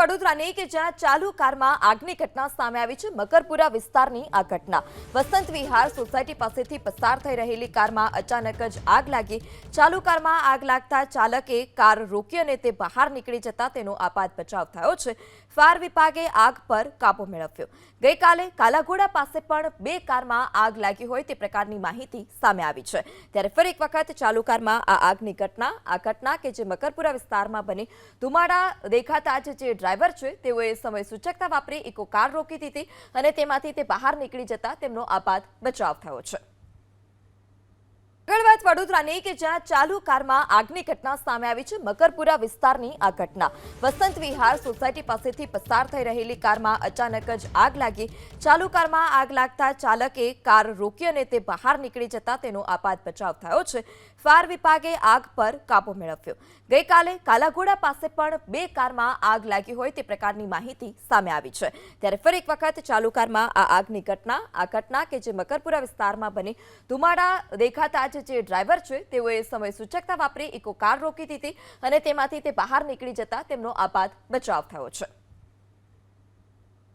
વડોદરાની કે જ્યાં ચાલુ કારમાં આગની ઘટના સામે આવી છે। મકરપુરા વિસ્તારની આ ઘટના વસંત વિહાર સોસાયટી પાસેથી પસાર થઈ રહેલી કારમાં અચાનક જ આગ લાગી। ચાલુ કારમાં આગ લાગતા ચાલકે કાર રોકી અને તે બહાર નીકળી જતા તેનો આપાત બચાવ થયો છે। ફાયર વિભાગે આગ પર કાબુ મેળવ્યો। ગઈકાલે કાલાઘોડા પાસે પણ બે કારમાં આગ લાગી હોય તે પ્રકારની માહિતી સામે આવી છે। ત્યારે ફરી એક વખત ચાલુ કારમાં આ આગની ઘટના કે જે મકરપુરા વિસ્તારમાં બની। ધુમાડા દેખાતા જ જે ડ્રાઈવર છે તેઓએ સમય સૂચકતા વાપરી ઇકો કાર રોકી દીધી અને તેમાંથી તે બહાર નીકળી જતા તેમનો આપાત બચાવ થયો છે। આગળ વાત વડોદરાની કે જ્યાં ચાલુ કારમાં આગની ઘટના સામે આવી છે। મકરપુરા વિસ્તારની આ ઘટના વસંત વિહાર સોસાયટી પાસેથી પસાર થઈ રહેલી કારમાં અચાનક જ આગ લાગી। ચાલુ કારમાં આગ લાગતા ચાલકે કાર રોકી અને તે બહાર નીકળી જતા તેનો આપાત બચાવ થયો છે। ફાયર વિભાગે આગ પર કાબુ મેળવ્યો। ગઈકાલે કાલાઘોડા પાસે પણ બે કારમાં આગ લાગી હોય તે પ્રકારની માહિતી સામે આવી છે। ત્યારે ફરી એક વખત ચાલુ કારમાં આ આગની ઘટના કે જે મકરપુરા વિસ્તારમાં બની। ધુમાડા દેખાતા જ જે ડ્રાઈવર છે તેઓએ સમય સૂચકતા વાપરી ઇકો કાર રોકી દીધી અને તેમાંથી તે બહાર નીકળી જતા તેમનો આપાત બચાવ થયો છે।